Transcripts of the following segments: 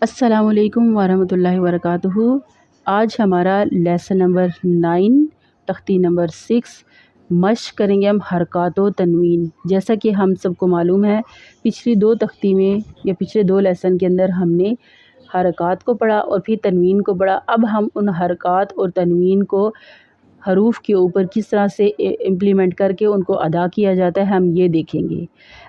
السلام علیکم ورحمۃ اللہ وبرکاتہ۔ آج ہمارا لیسن نمبر 9 تختی نمبر 6 مشق کریں گے ہم حرکات و تنوین۔ جیسا کہ ہم سب کو معلوم ہے پچھلی 2 تختی میں یا پچھلے 2 لیسن کے اندر ہم نے حرکات کو پڑھا اور پھر تنوین کو پڑھا۔ اب ہم ان حرکات اور تنوین کو حروف کے اوپر کس طرح سے امپلیمنٹ کر کے ان کو ادا کیا جاتا ہے ہم یہ دیکھیں گے۔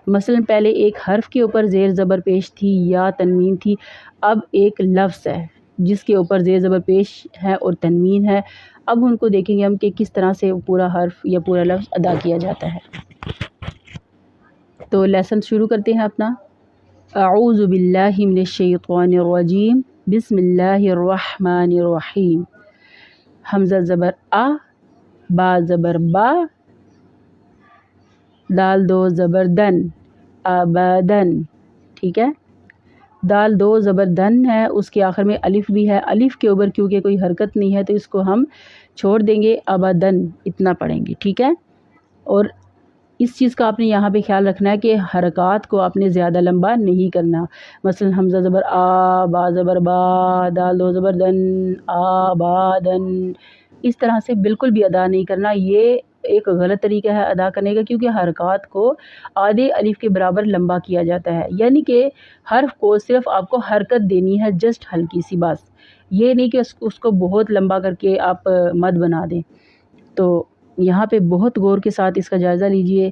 مثلا پہلے ایک حرف کے اوپر زیر زبر پیش تھی یا تنوین تھی، اب ایک لفظ ہے جس کے اوپر زیر زبر پیش ہے اور تنوین ہے۔ اب ان کو دیکھیں گے ہم کہ کس طرح سے پورا حرف یا پورا لفظ ادا کیا جاتا ہے۔ تو لیسن شروع کرتے ہیں اپنا۔ اعوذ باللہ من الشیطان الرجیم، بسم اللہ الرحمن الرحیم۔ حمزہ زبر آ، با زبر با، دال دو زبر دن، ابدن، ٹھیک ہے۔ دال دو زبر دن ہے، اس کے آخر میں الف بھی ہے، الف کے اوپر کیونکہ کوئی حرکت نہیں ہے تو اس کو ہم چھوڑ دیں گے، ابدن اتنا پڑھیں گے، ٹھیک ہے۔ اور اس چیز کا آپ نے یہاں پہ خیال رکھنا ہے کہ حرکات کو آپ نے زیادہ لمبا نہیں کرنا۔ مثلا حمزہ زبر آ، با زبر با، دال دو زبر دن، آبادن، اس طرح سے بالکل بھی ادا نہیں کرنا۔ یہ ایک غلط طریقہ ہے ادا کرنے کا، کیونکہ حرکات کو آدھے الف کے برابر لمبا کیا جاتا ہے، یعنی کہ حرف کو صرف آپ کو حرکت دینی ہے، جسٹ ہلکی سی بات، یہ نہیں کہ اس کو بہت لمبا کر کے آپ مد بنا دیں۔ تو یہاں پہ بہت غور کے ساتھ اس کا جائزہ لیجئے۔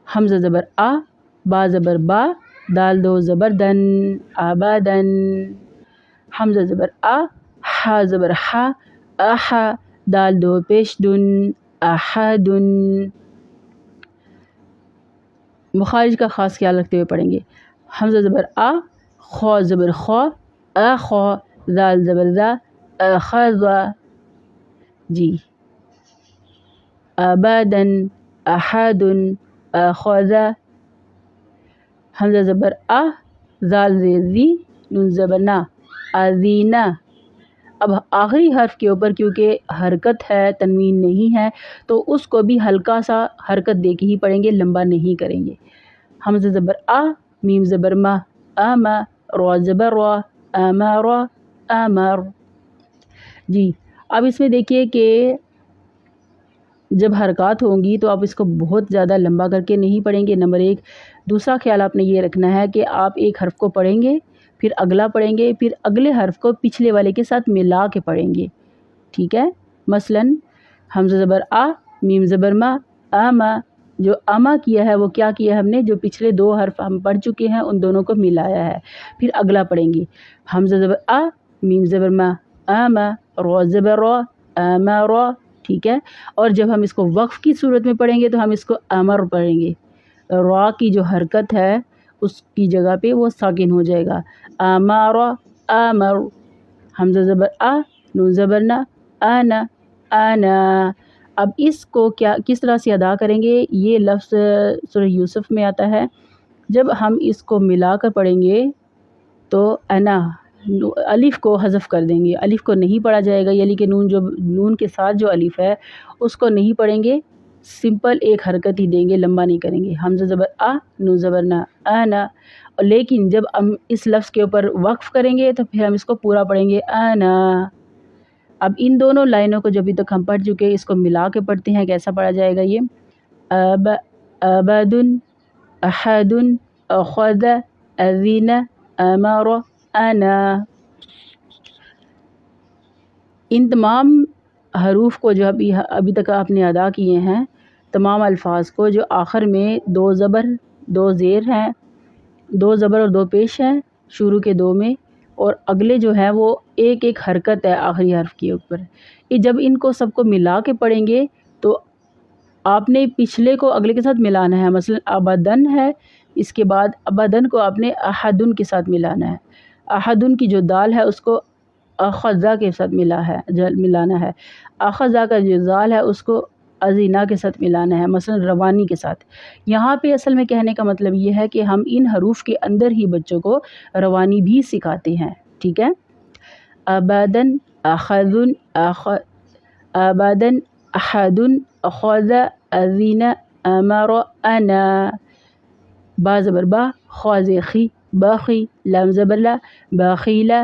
حمزہ زبر آ، با زبر با، دال دو زبر دن، آبادن۔ حمزہ زبر آ، ہا زبر ہا، آہا، دال دو پیش دن، احدن۔ مخارج کا خاص خیال رکھتے ہوئے پڑھیں گے۔ حمزہ زبر آ، خو زبر خو، اخو، دال زبر دا، اخذ، جی، ابدن، احدن، اخذ۔ حمزہ زبر آ، زال زیر زی، نون زبر نا، اذینہ۔ اب آخری حرف کے اوپر کیونکہ حرکت ہے، تنوین نہیں ہے، تو اس کو بھی ہلکا سا حرکت دے کے ہی پڑھیں گے، لمبا نہیں کریں گے۔ حمزہ زبر آ، میم زبر ما، آما، را زبر را، امر، امر۔ جی، اب اس میں دیکھیے کہ جب حرکات ہوں گی تو آپ اس کو بہت زیادہ لمبا کر کے نہیں پڑھیں گے، نمبر 1۔ دوسرا خیال آپ نے یہ رکھنا ہے کہ آپ ایک حرف کو پڑھیں گے، پھر اگلا پڑھیں گے، پھر اگلے حرف کو پچھلے والے کے ساتھ ملا کے پڑھیں گے، ٹھیک ہے۔ مثلا حمزہ زبر آ، میم زبر ما، آما، جو اما کیا ہے وہ کیا کیا ہے ہم نے، جو پچھلے 2 حرف ہم پڑھ چکے ہیں ان دونوں کو ملایا ہے، پھر اگلا پڑھیں گے۔ حمزہ زبر آ، میم زبر ما، آما، را زبر را، امرا، ٹھیک ہے۔ اور جب ہم اس کو وقف کی صورت میں پڑھیں گے تو ہم اس کو امر پڑھیں گے، را کی جو حرکت ہے اس کی جگہ پہ وہ ساکن ہو جائے گا، امارا، امر۔ حمزہ زبر آ، نون زبر نا، آنا، آنا۔ اب اس کو کس طرح سے ادا کریں گے، یہ لفظ سورہ یوسف میں آتا ہے، جب ہم اس کو ملا کر پڑھیں گے تو انا، الف کو حذف کر دیں گے، الف کو نہیں پڑھا جائے گا، یعنی کہ نون کے ساتھ جو الف ہے اس کو نہیں پڑھیں گے، سمپل ایک حرکت ہی دیں گے، لمبا نہیں کریں گے۔ حمزہ زبر آ، نون زبر نا، آنا۔ لیکن جب ہم اس لفظ کے اوپر وقف کریں گے تو پھر ہم اس کو پورا پڑھیں گے، آنا۔ اب ان دونوں لائنوں کو جب تک ہم پڑھ چکے اس کو ملا کے پڑھتے ہیں، کیسا پڑھا جائے گا یہ، ابدن، احدن، اخذ، اذین، امر، انا۔ ان تمام حروف کو جو ابھی تک آپ نے ادا کیے ہیں، تمام الفاظ کو جو آخر میں 2 زبر 2 زیر ہیں، 2 زبر اور 2 پیش ہیں شروع کے 2 میں، اور اگلے جو ہے وہ ایک ایک حرکت ہے آخری حرف کے اوپر، یہ جب ان کو سب کو ملا کے پڑھیں گے تو آپ نے پچھلے کو اگلے کے ساتھ ملانا ہے۔ مثلا ابدن ہے، اس کے بعد ابدن کو آپ نے احدن کے ساتھ ملانا ہے، احدن کی جو دال ہے اس کو اخذہ کے ساتھ ملانا ہے، اخذہ کا جو زال ہے اس کو ازینہ کے ساتھ ملانا ہے، مثلا روانی کے ساتھ۔ یہاں پہ اصل میں کہنے کا مطلب یہ ہے کہ ہم ان حروف کے اندر ہی بچوں کو روانی بھی سکھاتے ہیں، ٹھیک ہے۔ ابدن، اخذن، ابدن، احدن، اخذ، ازینہ، امر، انا۔ با زبر با، خو زیر خی، باخی لام زبر لا باخیلا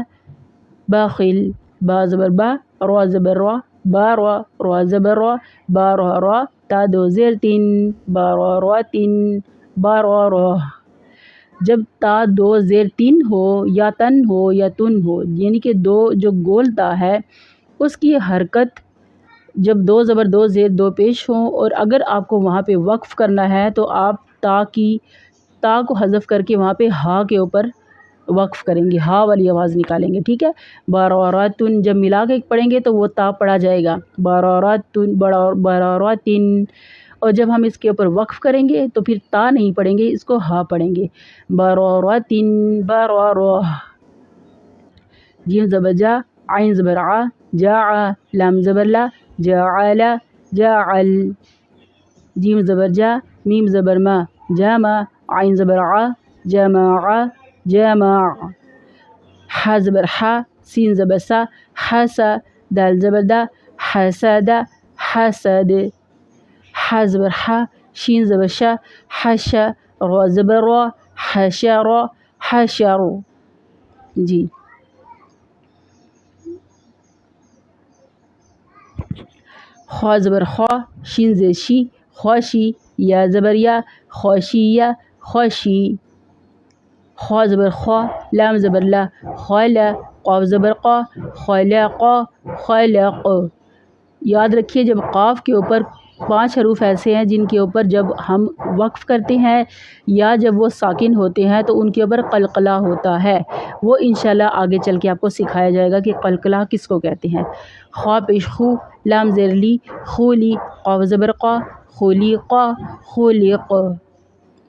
باخل با زبر با را زبر را باروا را زبر را بارا را تا دو زیر تین بارا را تین بارا را. جب تا دو زیر تین ہو یا تن ہو یا تن ہو یعنی کہ دو جو گول تا ہے اس کی حرکت جب دو زبر دو زیر دو پیش ہوں اور اگر آپ کو وہاں پہ وقف کرنا ہے تو آپ تا کو حذف کر کے وہاں پہ ہا کے اوپر وقف کریں گے، ہا والی آواز نکالیں گے، ٹھیک ہے. باروراتن جب ملا کے پڑھیں گے تو وہ تا پڑھا جائے گا باروراتن، اور جب ہم اس کے اوپر وقف کریں گے تو پھر تا نہیں پڑھیں گے، اس کو ہا پڑھیں گے باروراتن بارورا. جیم زبر جا عین زبر ع جاع لام زبر لا جاعل جاعل. جیم زبر جا میم زبر ما جامع عین زبر ع جمع جامع. ح زبر ح سین زبر سا حسا دال زبر دا حسد حسد. ح زبر ح شین زبر شا حشا را زبر را حشر حشر. جی خوا زبر خوا شین زبر شی خواشی یا زبر یا خواشیہ خوشی. خوا زبر خوا لام زبر لا خالا قاف زبر قا خلق خلق. یاد رکھیے جب قاف کے اوپر 5 حروف ایسے ہیں جن کے اوپر جب ہم وقف کرتے ہیں یا جب وہ ساکن ہوتے ہیں تو ان کے اوپر قلقلہ ہوتا ہے، وہ انشاءاللہ آگے چل کے آپ کو سکھایا جائے گا کہ قلقلہ کس کو کہتے ہیں. خوا پیش خو لام زیر لی خولی قاف زبر قا خلیق خلق.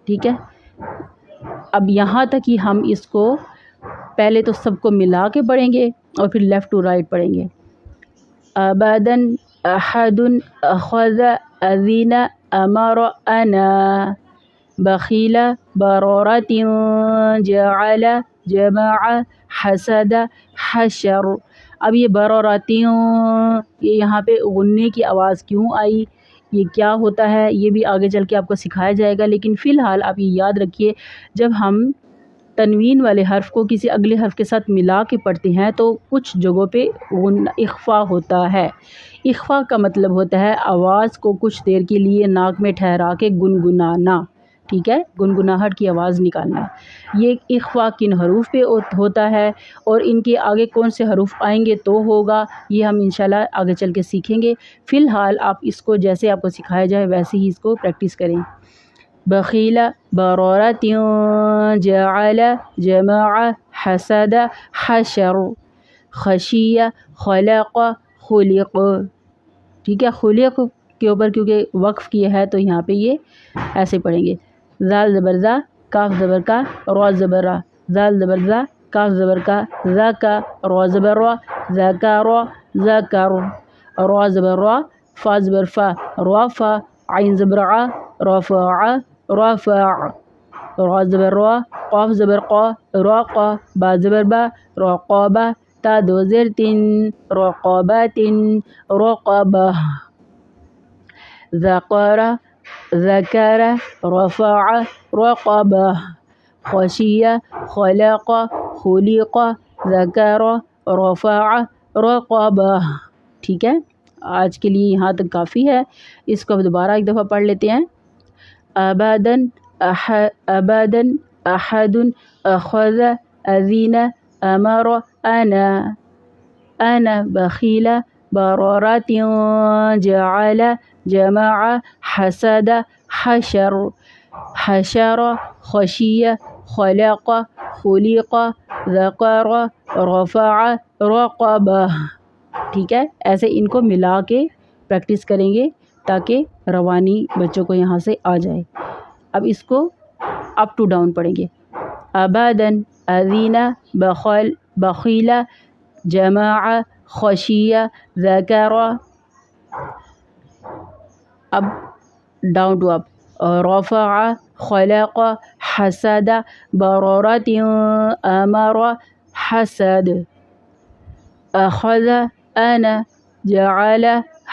ٹھیک ہے، اب یہاں تک ہی ہم اس کو پہلے تو سب کو ملا کے پڑھیں گے اور پھر لیفٹ ٹو رائٹ پڑھیں گے. ابدن احد اخذ اذن امر انا بخیل برورت جعل جمع حسد حشر. اب یہ برورتیوں یہ یہاں پہ غننے کی آواز کیوں آئی، یہ کیا ہوتا ہے، یہ بھی آگے چل کے آپ کو سکھایا جائے گا. لیکن فی الحال آپ یہ یاد رکھیے جب ہم تنوین والے حرف کو کسی اگلے حرف کے ساتھ ملا کے پڑھتے ہیں تو کچھ جگہوں پہ اخفا ہوتا ہے. اخفا کا مطلب ہوتا ہے آواز کو کچھ دیر کے لیے ناک میں ٹھہرا کے گنگنانا، ٹھیک ہے، گنگناہٹ کی آواز نکالنا. یہ اخفا کن حروف پہ ہوتا ہے اور ان کے آگے کون سے حروف آئیں گے تو ہوگا، یہ ہم انشاءاللہ آگے چل کے سیکھیں گے. فی الحال آپ اس کو جیسے آپ کو سکھایا جائے ویسے ہی اس کو پریکٹس کریں. بخیل برورت جعل جمع حسد حشر خشیہ خلق خلق. ٹھیک ہے، خلق کے اوپر کیونکہ وقف کیا ہے تو یہاں پہ یہ ایسے پڑھیں گے. زال زبر زا کاف زبر کا را زبر را زال زبر زا کاف زبر کا زا کا را زبر را ذکر ذکر. را زبر را فا زبر فا را فا عین زبر ع رفع رفع. را زبر را قاف زبر قا را قا با زبر با رقابہ تا دو زیر تین رقابات رقبہ. ذکر ذکر رفع رقبہ. خشیہ خلق خلق ذکر رفع رقبہ. ٹھیک ہے، آج کے لیے یہاں تک کافی ہے. اس کو دوبارہ ایک دفعہ پڑھ لیتے ہیں. ابدن ابدن احد اخذ اذن امر انا انا بخیل برورت جعل جمع حسد حشر حشر خشیہ خلق خلق ذکر رفع رقبہ. ٹھیک ہے، ایسے ان کو ملا کے پریکٹس کریں گے تاکہ روانی بچوں کو یہاں سے آ جائے. اب اس کو اپ ٹو ڈاؤن پڑھیں گے. ابدن اذین بخیل جمع خشیہ ذکر. اب ڈاؤن ٹو اپ. رفع خلق حسد برورت امر حسد. اخذ انا جعل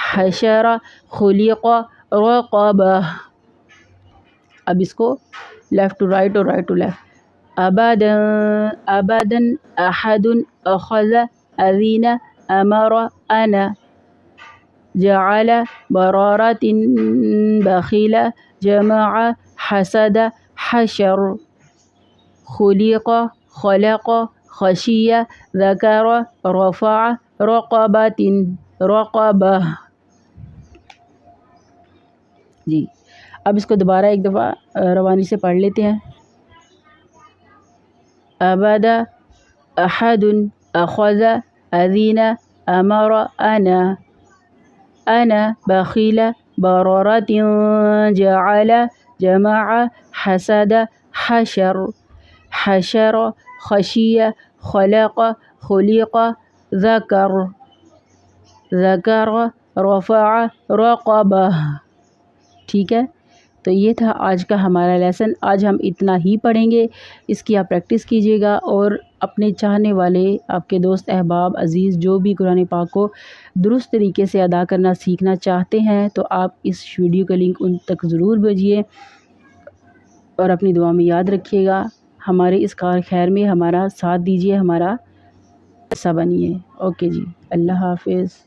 حشر خلق رقبہ. اب اس کو لیفٹ ٹو رائٹ اور رائٹ ٹو لیفٹ. أبدا أبدا أحد أخذ أذن أمر أنا جعل برارة بخيل جمع حسد حشر خلق خلق خشي ذكر رفع رقبة رقبہ. جی اب اس کو دوبارہ ایک دفعہ روانی سے پڑھ لیتے ہیں. أبدا أحد أخذ أذن أمر أنا بخيل برارة جعل جمع حسد حشر حشر خشي خلق خلق ذكر ذكر رفع رقبہ. ٹھیک ہے، تو یہ تھا آج کا ہمارا لیسن. آج ہم اتنا ہی پڑھیں گے، اس کی آپ پریکٹس کیجیے گا، اور اپنے چاہنے والے آپ کے دوست احباب عزیز جو بھی قرآن پاک کو درست طریقے سے ادا کرنا سیکھنا چاہتے ہیں تو آپ اس ویڈیو کا لنک ان تک ضرور بھیجیے، اور اپنی دعا میں یاد رکھیے گا. ہمارے اس کار خیر میں ہمارا ساتھ دیجیے، ہمارا حصہ بنیے. اوکے جی، اللہ حافظ.